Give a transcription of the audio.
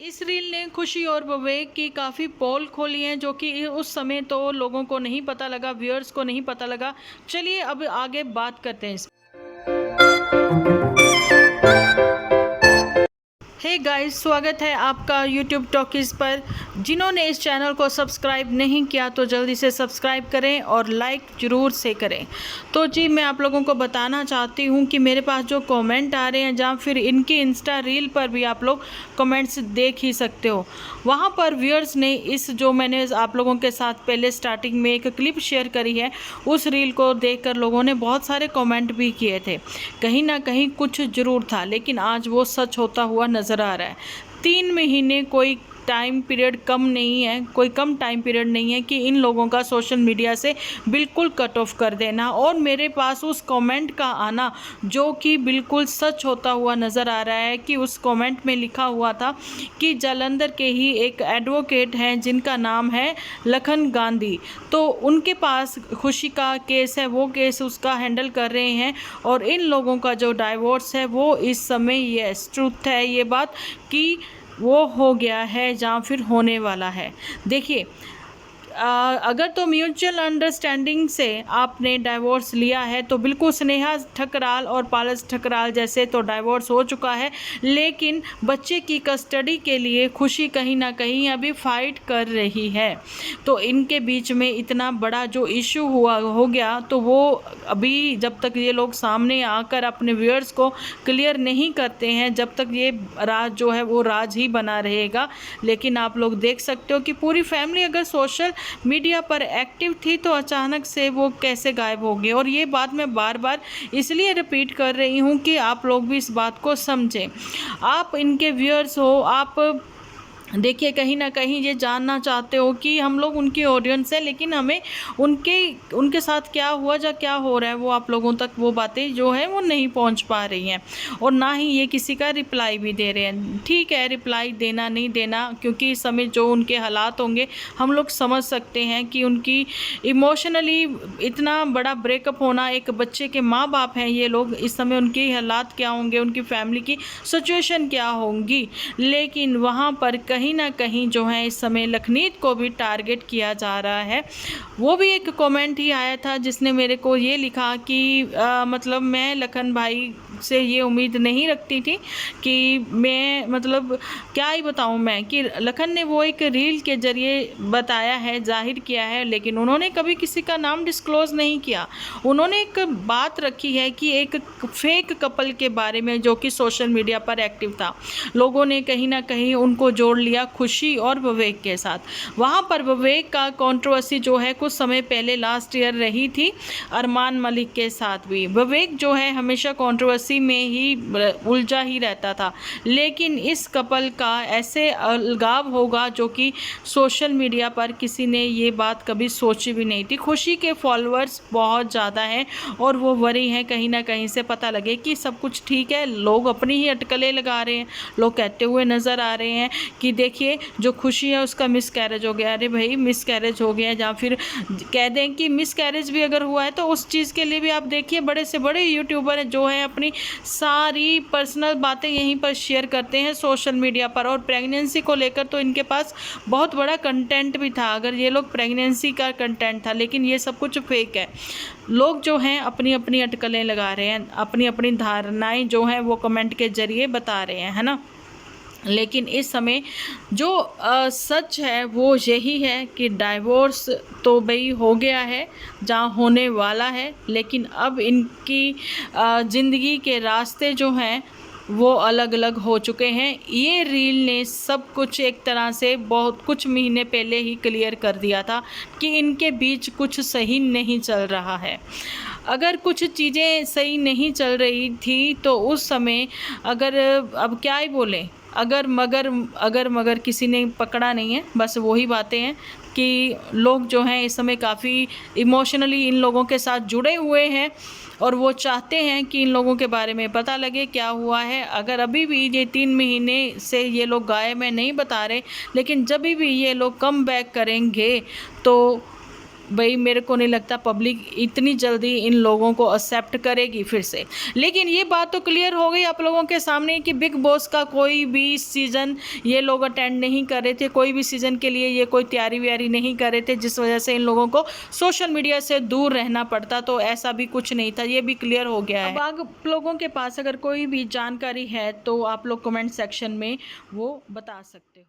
इस रील ने खुशी और विवेक की काफ़ी पोल खोली हैं, जो कि उस समय तो लोगों को नहीं पता लगा, व्यूअर्स को नहीं पता लगा। चलिए अब आगे बात करते हैं इस। हे गाइस, स्वागत है आपका यूट्यूब टॉकीज़ पर। जिन्होंने इस चैनल को सब्सक्राइब नहीं किया तो जल्दी से सब्सक्राइब करें और लाइक ज़रूर से करें। तो जी, मैं आप लोगों को बताना चाहती हूँ कि मेरे पास जो कमेंट आ रहे हैं, जहाँ फिर इनकी इंस्टा रील पर भी आप लोग कमेंट्स देख ही सकते हो। वहाँ पर व्यूअर्स ने इस जो मैंने आप लोगों के साथ पहले स्टार्टिंग में एक क्लिप शेयर करी है, उस रील को देखकर लोगों ने बहुत सारे कमेंट भी किए थे। कहीं ना कहीं कुछ ज़रूर था, लेकिन आज वो सच होता हुआ नज़र आ रहा है। 3 महीने कोई टाइम पीरियड कम नहीं है, कोई कम टाइम पीरियड नहीं है कि इन लोगों का सोशल मीडिया से बिल्कुल कट ऑफ कर देना। और मेरे पास उस कमेंट का आना जो कि बिल्कुल सच होता हुआ नज़र आ रहा है कि उस कमेंट में लिखा हुआ था कि जालंधर के ही एक एडवोकेट हैं जिनका नाम है लखन गांधी, तो उनके पास खुशी का केस है, वो केस उसका हैंडल कर रहे हैं। और इन लोगों का जो डाइवोर्स है वो इस समय यस ट्रूथ है ये बात कि वो हो गया है, जहाँ फिर होने वाला है। देखिए, अगर तो म्यूचुअल अंडरस्टैंडिंग से आपने डाइवोर्स लिया है तो बिल्कुल स्नेहा ठकराल और पारस ठकराल जैसे तो डाइवोर्स हो चुका है, लेकिन बच्चे की कस्टडी के लिए खुशी कहीं ना कहीं अभी फाइट कर रही है। तो इनके बीच में इतना बड़ा जो इशू हो गया, तो वो अभी जब तक ये लोग सामने आकर अपने व्यूअर्स को क्लियर नहीं करते हैं, जब तक ये राज जो है वो राज ही बना रहेगा। लेकिन आप लोग देख सकते हो कि पूरी फैमिली अगर सोशल मीडिया पर एक्टिव थी तो अचानक से वो कैसे गायब हो गए। और ये बात मैं बार बार इसलिए रिपीट कर रही हूँ कि आप लोग भी इस बात को समझें। आप इनके व्यूअर्स हो, आप देखिए कहीं ना कहीं ये जानना चाहते हो कि हम लोग उनकी ऑडियंस है, लेकिन हमें उनके साथ क्या हुआ या क्या हो रहा है वो आप लोगों तक वो बातें जो है वो नहीं पहुंच पा रही हैं। और ना ही ये किसी का रिप्लाई भी दे रहे हैं। ठीक है, रिप्लाई देना नहीं देना, क्योंकि इस समय जो उनके हालात होंगे हम लोग समझ सकते हैं कि उनकी इमोशनली इतना बड़ा ब्रेकअप होना, एक बच्चे के माँ बाप हैं ये लोग, इस समय उनके हालात क्या होंगे, उनकी फैमिली की सिचुएशन क्या होंगी। लेकिन वहाँ पर कहीं ना कहीं जो है इस समय लखनीत को भी टारगेट किया जा रहा है। वो भी एक कमेंट ही आया था जिसने मेरे को ये लिखा कि मतलब मैं लखन भाई से ये उम्मीद नहीं रखती थी कि मैं मतलब क्या ही बताऊं मैं कि लखन ने वो एक रील के जरिए बताया है, जाहिर किया है, लेकिन उन्होंने कभी किसी का नाम डिस्क्लोज नहीं किया। उन्होंने एक बात रखी है कि एक फेक कपल के बारे में जो कि सोशल मीडिया पर एक्टिव था, लोगों ने कहीं ना कहीं उनको जोड़ लिया खुशी और विवेक के साथ। वहाँ पर विवेक का कंट्रोवर्सी जो है कुछ समय पहले लास्ट ईयर रही थी अरमान मलिक के साथ भी। विवेक जो है हमेशा कंट्रोवर्सी में ही उलझा ही रहता था, लेकिन इस कपल का ऐसे अलगाव होगा जो कि सोशल मीडिया पर किसी ने ये बात कभी सोची भी नहीं थी। खुशी के फॉलोअर्स बहुत ज़्यादा हैं और वो वरी हैं कहीं ना कहीं से पता लगे कि सब कुछ ठीक है। लोग अपनी ही अटकलें लगा रहे हैं, लोग कहते हुए नज़र आ रहे हैं कि देखिए जो खुशी है उसका मिस कैरेज हो गया। अरे भाई, मिस कैरेज हो गया, या फिर कह दें कि मिस कैरेज भी अगर हुआ है तो उस चीज़ के लिए भी आप देखिए बड़े से बड़े यूट्यूबर जो हैं अपनी सारी पर्सनल बातें यहीं पर शेयर करते हैं सोशल मीडिया पर। और प्रेगनेंसी को लेकर तो इनके पास बहुत बड़ा कंटेंट भी था, अगर ये लोग प्रेगनेंसी का कंटेंट था, लेकिन ये सब कुछ फेक है। लोग जो हैं अपनी अपनी अटकलें लगा रहे हैं, अपनी अपनी धारणाएं जो हैं वो कमेंट के जरिए बता रहे हैं, है ना। लेकिन इस समय जो सच है वो यही है कि डाइवोर्स तो भाई हो गया है, जहाँ होने वाला है, लेकिन अब इनकी ज़िंदगी के रास्ते जो हैं वो अलग अलग हो चुके हैं। ये रील ने सब कुछ एक तरह से बहुत कुछ महीने पहले ही क्लियर कर दिया था कि इनके बीच कुछ सही नहीं चल रहा है। अगर कुछ चीज़ें सही नहीं चल रही थी तो उस समय अगर अब क्या ही बोलें, अगर मगर किसी ने पकड़ा नहीं है। बस वही बातें हैं कि लोग जो हैं इस समय काफ़ी इमोशनली इन लोगों के साथ जुड़े हुए हैं और वो चाहते हैं कि इन लोगों के बारे में पता लगे क्या हुआ है। अगर अभी भी ये 3 महीने से ये लोग गायब हैं नहीं बता रहे, लेकिन जब भी ये लोग कम बैक करेंगे तो भाई मेरे को नहीं लगता पब्लिक इतनी जल्दी इन लोगों को एक्सेप्ट करेगी फिर से। लेकिन ये बात तो क्लियर हो गई आप लोगों के सामने कि बिग बॉस का कोई भी सीज़न ये लोग अटेंड नहीं कर रहे थे, कोई भी सीज़न के लिए ये कोई तैयारी व्यारी नहीं कर रहे थे, जिस वजह से इन लोगों को सोशल मीडिया से दूर रहना पड़ता। तो ऐसा भी कुछ नहीं था, ये भी क्लियर हो गया है। अब आप लोगों के पास अगर कोई भी जानकारी है तो आप लोग कमेंट सेक्शन में वो बता सकते हो।